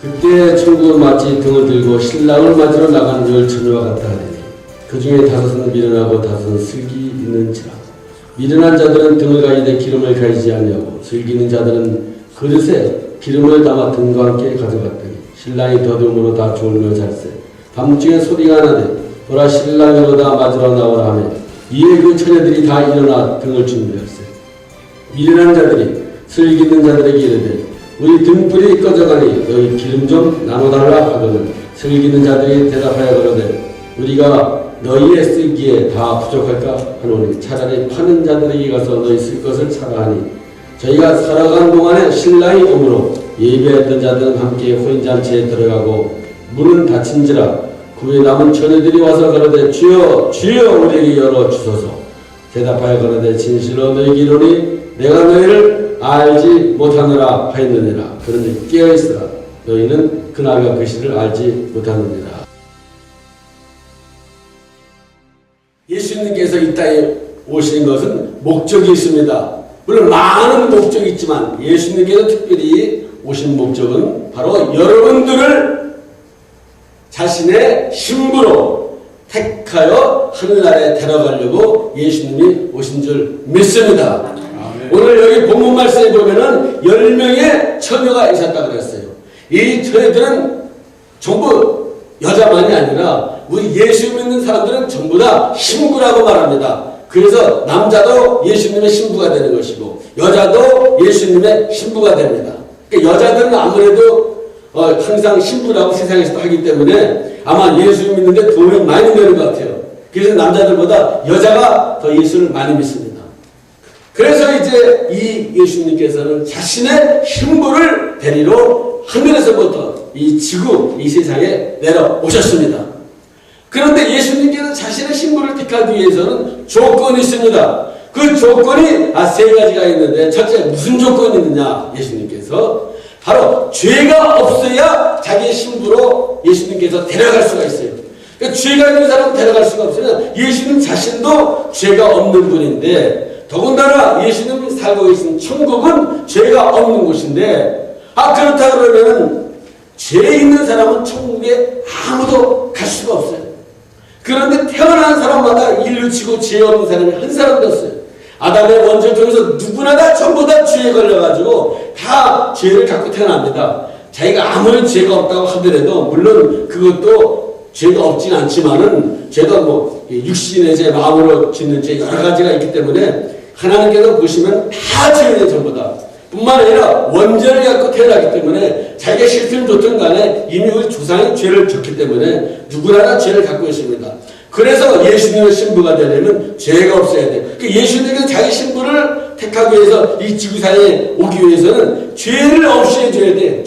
그때 천국은 마치 등을 들고 신랑을 맞으러 나가는 열처녀와 같다 하더니 그 중에 5은 미련하고 5은 슬기 있는지라. 미련한 자들은 등을 가지되 기름을 가지지 아니하고 슬기 있는 자들은 그릇에 기름을 담아 등과 함께 가져갔더니 신랑이 더듬으로 다 졸며 잘세. 밤중에 소리가 나되 보라 신랑이로다 맞으러 나오라 하며 이에 그 처녀들이 다 일어나 등을 준비할세. 미련한 자들이 슬기 있는 자들에게 이르되 우리 등불이 꺼져가니 너희 기름 좀 나눠달라 하거늘 슬기 있는 자들이 대답하여 그러되 우리가 너희의 쓰기에 다 부족할까 하노니 차라리 파는 자들에게 가서 너희 쓸 것을 사라 하니 저희가 살아간 동안에 신랑이 오므로 예배했던 자들은 함께 혼인잔치에 들어가고 문은 닫힌지라 그 후에 남은 처녀들이 와서 그러되 주여 주여 우리에게 열어주소서. 대답하여 그러되 진실로 너희에게 이르노니 내가 너희를 알지 못하느라 하였느니라. 그러니 깨어있으라. 너희는 그날과 그 시를 알지 못하느니라. 예수님께서 이 땅에 오신 것은 목적이 있습니다. 물론 많은 목적이 있지만 예수님께서 특별히 오신 목적은 바로 여러분들을 자신의 신부로 택하여 하늘나라에 데려가려고 예수님이 오신 줄 믿습니다. 오늘 여기 본문 말씀에 보면은 10명의 처녀가 있었다고 그랬어요. 이 처녀들은 전부 여자만이 아니라 우리 예수 믿는 사람들은 전부 다 신부라고 말합니다. 그래서 남자도 예수님의 신부가 되는 것이고 여자도 예수님의 신부가 됩니다. 그러니까 여자들은 아무래도 항상 신부라고 세상에서 하기 때문에 아마 예수 믿는데 도움이 많이 되는 것 같아요. 그래서 남자들보다 여자가 더 예수를 많이 믿습니다. 그래서 이제 이 예수님께서는 자신의 신부를 데리러 하늘에서부터 이 지구, 이 세상에 내려오셨습니다. 그런데 예수님께서 자신의 신부를 택하기 위해서는 조건이 있습니다. 그 조건이 3가지가 있는데 첫째 무슨 조건이 있느냐 예수님께서 바로 죄가 없어야 자기의 신부로 예수님께서 데려갈 수가 있어요. 그러니까 죄가 있는 사람은 데려갈 수가 없으면 예수님 자신도 죄가 없는 분인데 더군다나 예수님이 살고 계신 천국은 죄가 없는 곳인데 그렇다 그러면 죄 있는 사람은 천국에 아무도 갈 수가 없어요. 그런데 태어난 사람마다 일루치고 죄 없는 사람이 한 사람도 없어요. 아담의 원죄 중에서 누구나 다 전부 다 죄에 걸려가지고 다 죄를 갖고 태어납니다. 자기가 아무리 죄가 없다고 하더라도 물론 그것도 죄가 없진 않지만은 죄도 뭐 육신의 죄, 마음으로 짓는 죄 여러 가지가 있기 때문에 하나님께서 보시면 다 죄인의 전부 다. 뿐만 아니라 원죄를 갖고 태어나기 때문에 자기가 실수를 줬든 간에 이미 우리 조상이 죄를 졌기 때문에 누구나 다 죄를 갖고 있습니다. 그래서 예수님의 신부가 되려면 죄가 없어야 돼요. 예수님께서 자기 신부를 택하기 위해서 이 지구상에 오기 위해서는 죄를 없이 해줘야 돼.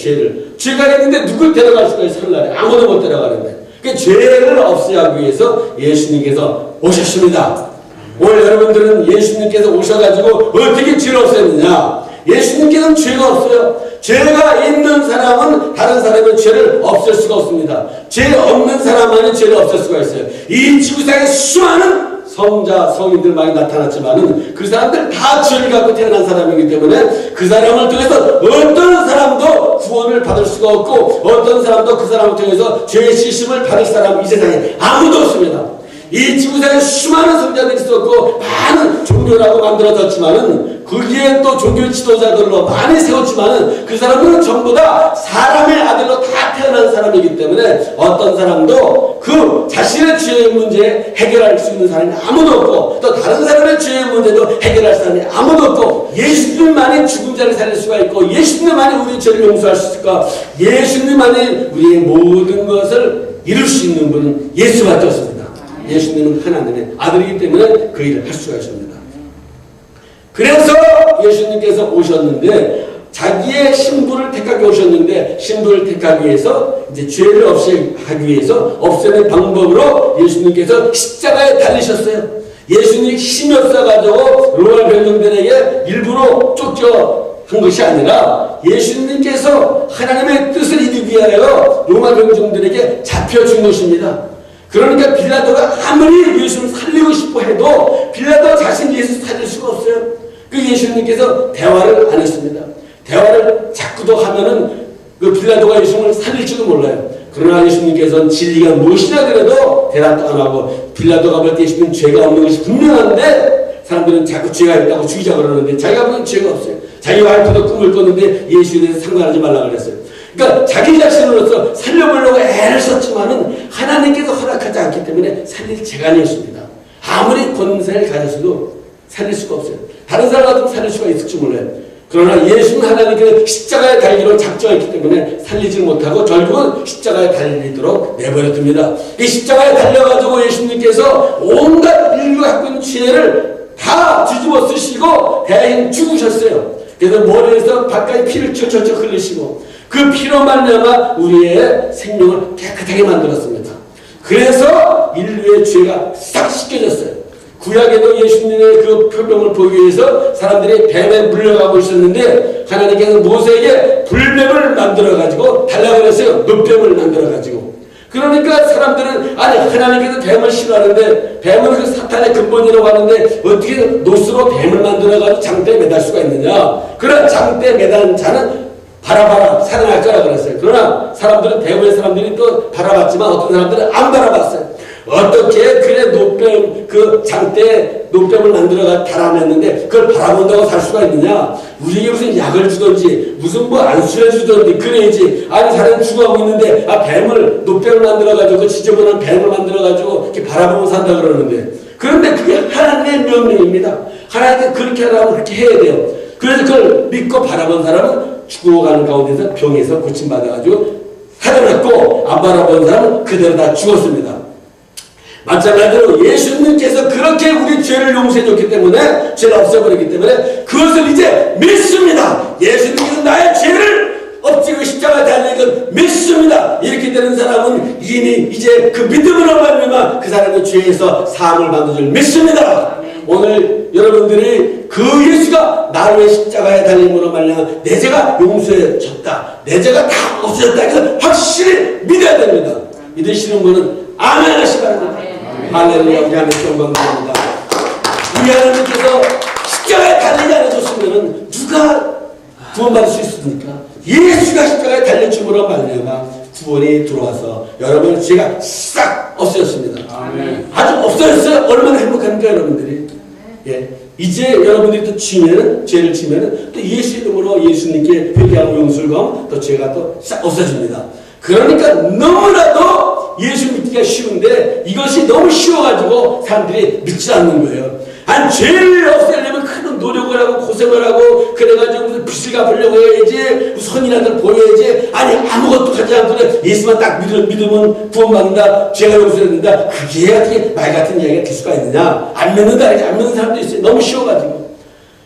죄가 있는데 누굴 데려갈 수가 있어. 하늘나라에 아무도 못 데려가는데. 죄를 없애기 위해서 예수님께서 오셨습니다. 오늘 여러분들은 예수님께서 오셔가지고 어떻게 죄를 없앴느냐? 예수님께서는 죄가 없어요. 죄가 있는 사람은 다른 사람의 죄를 없앨 수가 없습니다. 죄 없는 사람만이 죄를 없앨 수가 있어요. 이 지구상에 수많은 성자, 성인들 많이 나타났지만은 그 사람들 다 죄를 갖고 태어난 사람이기 때문에 그 사람을 통해서 어떤 사람도 구원을 받을 수가 없고 어떤 사람도 그 사람을 통해서 죄의 씻음을 받을 사람 이 세상에 아무도 없습니다. 이 지구상에 수많은 성자들이 있었고 많은 종교라고 만들어졌지만은 거기에 또 종교 지도자들로 많이 세웠지만은 그 사람들은 전부 다 사람의 아들로 다 태어난 사람이기 때문에 어떤 사람도 그 자신의 죄의 문제 해결할 수 있는 사람이 아무도 없고 또 다른 사람의 죄의 문제도 해결할 사람이 아무도 없고 예수님만이 죽은 자를 살릴 수가 있고 예수님만이 우리 죄를 용서할 수 있을까 예수님만이 우리의 모든 것을 이룰 수 있는 분은 예수밖에 없습니다. 예수님은 하나님의 아들이기 때문에 그 일을 할 수가 있습니다. 그래서 예수님께서 오셨는데 자기의 신부를 택하기 오셨는데 신부를 택하기 위해서 이제 죄를 없애기 위해서 없애는 방법으로 예수님께서 십자가에 달리셨어요. 예수님이 힘이 없어가지고 로마 병정들에게 일부러 쫓겨한 것이 아니라 예수님께서 하나님의 뜻을 이루기 위하여 로마 병정들에게 잡혀 준 것입니다. 그러니까 빌라도가 아무리 예수를 살리고 싶어 해도 빌라도 자신이 예수 살릴 수가 없어요. 그 예수님께서 대화를 안 했습니다. 대화를 자꾸도 하면은 그 빌라도가 예수님을 살릴지도 몰라요. 그러나 예수님께서는 진리가 무엇이라 그래도 대답도 안 하고, 빌라도가 볼 때 예수님은 죄가 없는 것이 분명한데 사람들은 자꾸 죄가 있다고 죽이자고 그러는데 자기가 보면 죄가 없어요. 자기 와이프도 꿈을 꿨는데 예수에 대해서 상관하지 말라고 그랬어요. 그러니까 자기 자신으로서 살려보려고 애를 썼지만은 하나님께서 허락하지 않기 때문에 살릴 재간이었습니다. 아무리 권세를 가졌어도 살릴 수가 없어요. 다른 사람 같으면 살릴 수가 있을지 몰라요. 그러나 예수는 하나님께서 십자가에 달기로 작정했기 때문에 살리지 못하고 결국은 십자가에 달리도록 내버려둡니다. 이 십자가에 달려가지고 예수님께서 온갖 인류가 갖고 있는 죄를 다 뒤집어 쓰시고 대신 죽으셨어요. 그래서 머리에서 발까지 피를 철철철 흘리시고 그 피로 말미암아 우리의 생명을 깨끗하게 만들었습니다. 그래서 인류의 죄가 싹 씻겨졌어요. 구약에도 예수님의 그 표명을 보기 위해서 사람들이 뱀에 물려가고 있었는데 하나님께서 모세에게 불뱀을 만들어가지고 달라고 그랬어요. 놋뱀을 만들어가지고. 그러니까 사람들은 아니 하나님께서 뱀을 싫어하는데 뱀은 그 사탄의 근본이라고 하는데 어떻게 놋으로 뱀을 만들어가지고 장대에 매달 수가 있느냐. 그런 장대에 매달은 자는 바라봐라 살아날 거라 그랬어요. 그러나 사람들은 대부분의 사람들이 또 바라봤지만 어떤 사람들은 안 바라봤어요. 어떻게 그래 놋뱀 그 장대에 놋뱀을 만들어가 달아냈는데 그걸 바라본다고 살 수가 있느냐. 우리에게 무슨 약을 주든지 무슨 뭐 안수를 주든지 그래야지. 아니 사람이 죽어가고 있는데 뱀을 놋뱀을 만들어가지고 그 지저분한 뱀을 만들어가지고 이렇게 바라보고 산다 그러는데 그런데 그게 하나님의 명령입니다. 하나님께 그렇게 하라면 그렇게 해야 돼요. 그래서 그걸 믿고 바라본 사람은 죽어가는 가운데서 병에서 고침받아가지고 살아났고 안 바라본 사람은 그대로 다 죽었습니다. 마찬가지로 예수님께서 그렇게 우리 죄를 용서해줬기 때문에 죄를 없애버렸기 때문에 그것을 이제 믿습니다. 예수님께서 나의 죄를 없애고 십자가에 달린 건 믿습니다. 이렇게 되는 사람은 이미 이제 그 믿음으로 말미암아 그 사람의 죄에서 사함을 받는 줄 믿습니다. 오늘 여러분들이 그 예수가 나를 위해 십자가에 달림으로 말미암아 내 죄가 용서해졌다. 내 죄가 다 없어졌다. 그래서 확실히 믿어야 됩니다. 믿으시는 분은 아멘 하시기 바랍니다. 할렐루야. 우리 하나님 영광드립니다. 우리 하나님께서 십자가에 달리지 않으셨으면 누가 구원받을 수 있습니까? 예수가 십자가에 달려줌으로 말미암아 구원이 들어와서 여러분의 죄가 싹 없어졌습니다. 아멘. 아주 없어졌어요. 얼마나 행복합니까 여러분들이. 예. 이제 여러분들이 또 죄를 지면은 또 예수 이름으로 예수님께 회개하고 용서를 구하면 또 죄가 또 싹 없어집니다. 그러니까 너무나도 예수 믿기가 쉬운데 이것이 너무 쉬워가지고 사람들이 믿지 않는 거예요. 아니 죄를 없애려면 큰 노력을 하고 고생을 하고 그래가지고 무슨 빚을 갚으려고 해야지 선이라도 보여야지. 아니 아무것도 하지 않고 예수만 딱 믿으면 구원받는다. 죄가 용서된다. 그게 어떻게 말 같은 이야기가 될 수가 있느냐. 안 믿는다. 안 믿는 사람도 있어요. 너무 쉬워가지고.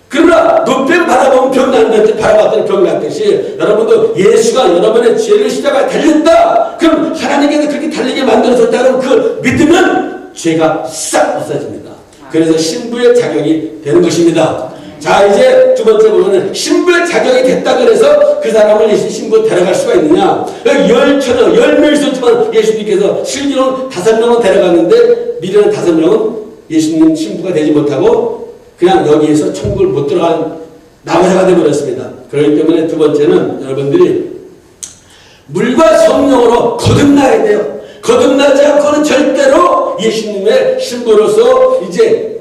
그러나 놋뱀 바라보면 병 나는데 바라봤더니 병 났듯이 여러분도 예수가 여러분의 죄를 십자가에 달렸다. 그럼 하나님께서 그렇게 달리게 만들어줬다는 그 믿으면 죄가 싹 없어집니다. 그래서 신부의 자격이 되는 것입니다. 자 이제 두 번째 보면은 신부의 자격이 됐다 그래서 그 사람을 예수 신부에 데려갈 수가 있느냐. 10명 있었지만 예수님께서 실제로는 5명은 데려갔는데 미련한 5명은 예수님 신부가 되지 못하고 그냥 여기에서 천국을 못 들어간 나머지가 되어버렸습니다. 그렇기 때문에 두 번째는 여러분들이 물과 성령으로 거듭나야 돼요. 거듭나지 않고는 절대로 예수님의 신부로서 이제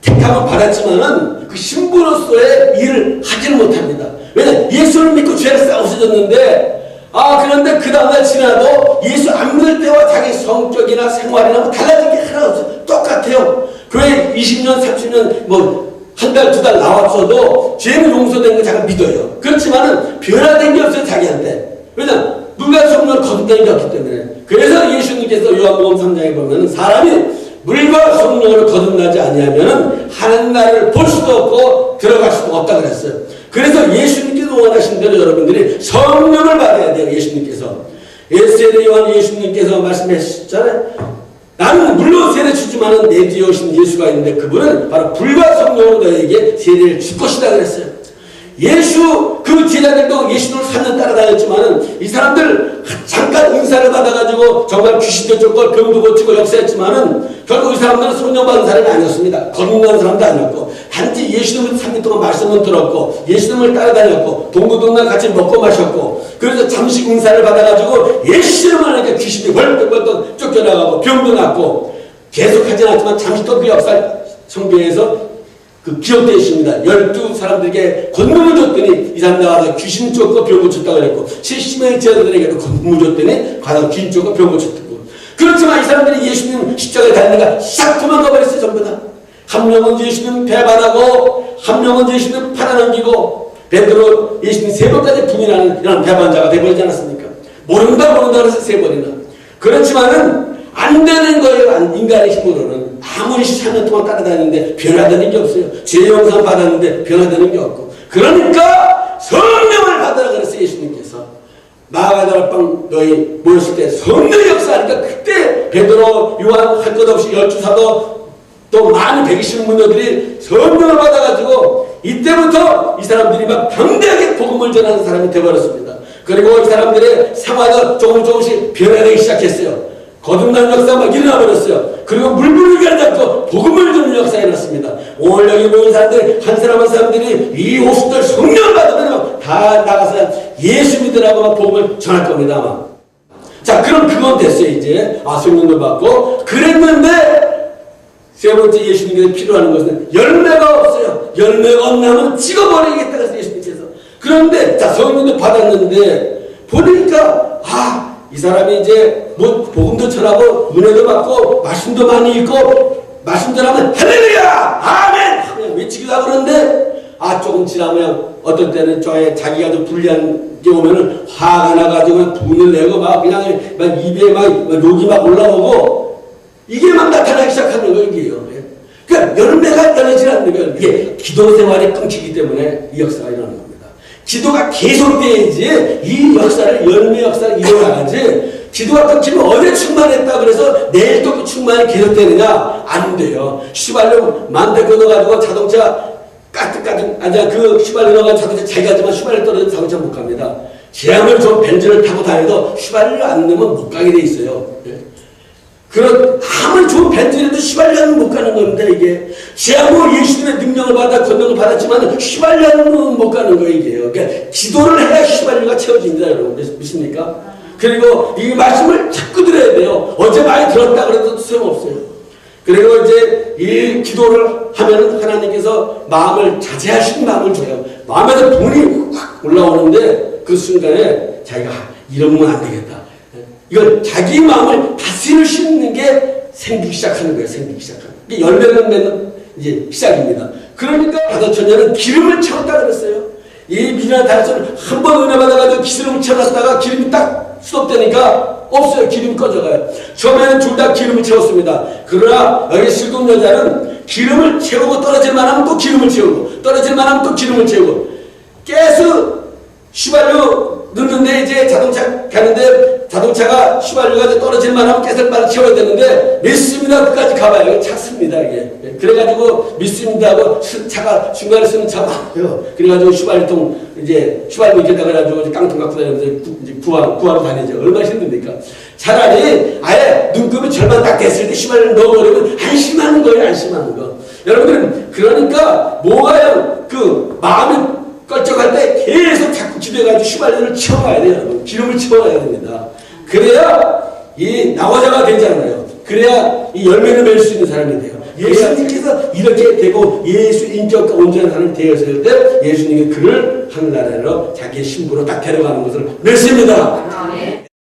택함을 받았지만은 그 신부로서의 일을 하지는 못합니다. 왜냐 예수를 믿고 죄를 싹 없어졌는데 그런데 그 다음날 지나도 예수 안 믿을 때와 자기 성격이나 생활이나 달라진 게 하나 없어요. 똑같아요. 교회 20년 30년 뭐 한 달 두 달 나왔어도 죄는 용서된 거 자기가 믿어요. 그렇지만은 변화된 게 없어요 자기한테. 왜냐 물과 성령을 거듭나는 게 없기 때문에. 그래서 예수님께서 요한복음 3장에 보면 사람이 물과 성령으로 거듭나지 아니하면 하나님 나라를 볼 수도 없고 들어갈 수도 없다 그랬어요. 그래서 예수님께서 원하신 대로 여러분들이 성령을 받아야 돼요. 예수님께서 세례 요한 예수님께서 말씀하셨잖아요. 나는 물로 세례 주지만은 내 뒤에 오신 예수가 있는데 그분은 바로 불과 성령으로 너에게 세례를 줄 것이다 그랬어요. 예수 그 제자들도 예수를 3년 따라다녔지만은 이 사람들 잠깐 인사를 받아가지고 정말 귀신도 쫓고 병도 고치고 역사했지만은 결국 이 사람들은 소명받은 사람이 아니었습니다. 거듭난 사람도 아니었고 단지 예수님을 3년 동안 말씀을 들었고 예수님을 따라다녔고 동고동락 같이 먹고 마셨고 그래서 잠시 인사를 받아가지고 예수님을 하니까 귀신이 벌떡벌떡 쫓겨나가고 병도 낫고 계속하진 않지만 잠시 또 그 역사 성경에서 그 기억되어 있습니다. 12 사람들에게 권능을 줬더니 이 사람 나가서 귀신 쫓고 병 고쳤다고 그랬고 70명의 제자들에게도 권능을 줬더니 가서 귀신 쫓고 병 고쳤다고. 그렇지만 이 사람들이 예수님 십자가에 달리다가 싹 도망가 버렸어요. 전부 다. 한 명은 예수님 배반하고 한 명은 예수님 팔아넘기고 베드로 예수님 3번까지 부인하는 이런 배반자가 되어버리지 않았습니까? 모른다 그래서 3번이나. 그렇지만은 안 되는 거예요. 인간의 힘으로는. 아무리 3년 동안 따라다니는데 변화되는 게 없어요. 죄 영상 받았는데 변화되는 게 없고. 그러니까 성령을 받으라 그랬어요. 예수님께서. 마가다락방 너희 모였을 때 성령의 역사하니까 그때 베드로, 요한 할 것 없이 12사도 또 많은 120 문어들이 성령을 받아가지고 이때부터 이 사람들이 막 방대하게 복음을 전하는 사람이 되어버렸습니다. 그리고 이 사람들의 생활도 조금씩 변화되기 시작했어요. 거듭난 역사가 막 일어나 버렸어요. 그리고 물부르게 하지 않고 복음을 주는 역사가 일어났습니다. 오늘 여기 모인 사람들 한 사람 한 사람들이 이 오순절 성령을 받으면 다 나가서 예수 믿으라고 막 복음을 전할 겁니다. 아마. 자, 그럼 그건 됐어요. 이제 성령을 받고 그랬는데 세 번째 예수님께서 필요한 것은 열매가 없어요. 열매가 없나면 찍어버리겠다 그랬어요. 예수님께서. 그런데 자 성령도 받았는데 보니까 이 사람이 이제 뭐 복음도 전하고 은혜도 받고 말씀도 많이 읽고 말씀 전하면 할렐루야 아멘 외치기도 하고 그러는데 조금 지나면 어떤 때는 자기가 좀 불리한 게 오면은 화가 나가지고 분을 내고 막 그냥 입에 막 욕이 막 올라오고 이게 막 나타나기 시작하는 거예요. 이게요. 그러니까 열매가 열리지 않는 거예요. 이게 기도 생활이 끊기기 때문에 이 역사가 일어나는 겁니다. 기도가 계속돼야지 이 역사를 열매 역사를 이뤄나가지 기도가 끊기면 어제 충만했다 그래서 내일 또 그 충만이 계속되느냐 안 돼요. 휘발유 만대 끊어가지고 자동차 까뜩까뜩 그 휘발유 넣어가지고 자동차 잘 가지만 휘발유 떨어지면 자동차 못 갑니다. 제아무리 좀 벤진을 타고 다녀도 휘발유 안 넣으면 못 가게 돼 있어요. 아무리 좋은 벤진에도 휘발유는 못 가는 겁니다. 이게 제아무리 예수님의 능력을 받아 권능을 받았지만 휘발유는 못 가는 거예요. 이게요. 그러니까 기도를 해야 휘발유가 채워집니다. 여러분 믿습니까? 그리고 이 말씀을 자꾸 들어야 돼요. 어제 많이 들었다 그래도 소용없어요. 그리고 이제 이 기도를 하면은 하나님께서 마음을 자제하신 마음을 줘요. 마음에서 돈이 확 올라오는데 그 순간에 자기가 이러면 안 되겠다. 이걸 자기 마음을 다스릴 수 있는 게 생기기 시작하는 거예요. 생기기 시작하는. 이게 열매를 맺는 이제 시작입니다. 그러니까 다섯천녀는 기름을 채웠다 그랬어요. 이 미련한 다섯천은 한 번 은혜 받아가지고 기름을 채웠다가 기름이 딱 수업되니까 없어요. 기름이 꺼져가요. 처음에는 둘 다 기름을 채웠습니다. 그러나 여기 실동 여자는 기름을 채우고 떨어질만 하면 또 기름을 채우고 떨어질만 하면 또 기름을 채우고 계속 휘발유 넣는데 이제 자동차 가는데 자동차가 휘발유가 떨어질만 하면 계속 빨리 채워야 되는데 믿습니다 끝까지 가봐요. 찼습니다 이게. 그래가지고 믿습니다 하고 차가 중간에 쓰는 차 많아요. 그래가지고 휘발유통 이제 휘발유 이렇게 가가지고 깡통 갖고 다니면서 이제 구하러 다니죠. 얼마나 힘듭니까? 차라리 아예 눈금이 절반 딱 됐을 때 휘발유를 넣어버리면 안심하는 거예요. 안심하는 거. 여러분들은 그러니까 뭐가요? 그 마음이 껄쩍할 때 계속 자꾸 기도해가지고 휘발유를 채워가야 돼요. 여러분. 기름을 채워가야 됩니다. 그래야 이 나화자가 되잖아요. 그래야 이 열매를 맺을 수 있는 사람이 돼요. 예수님께서 이렇게 되고 예수 인격과 온전한 사람이 되었을 때 예수님이 그를 하늘나라로 자기의 신부로 딱 데려가는 것을 믿습니다.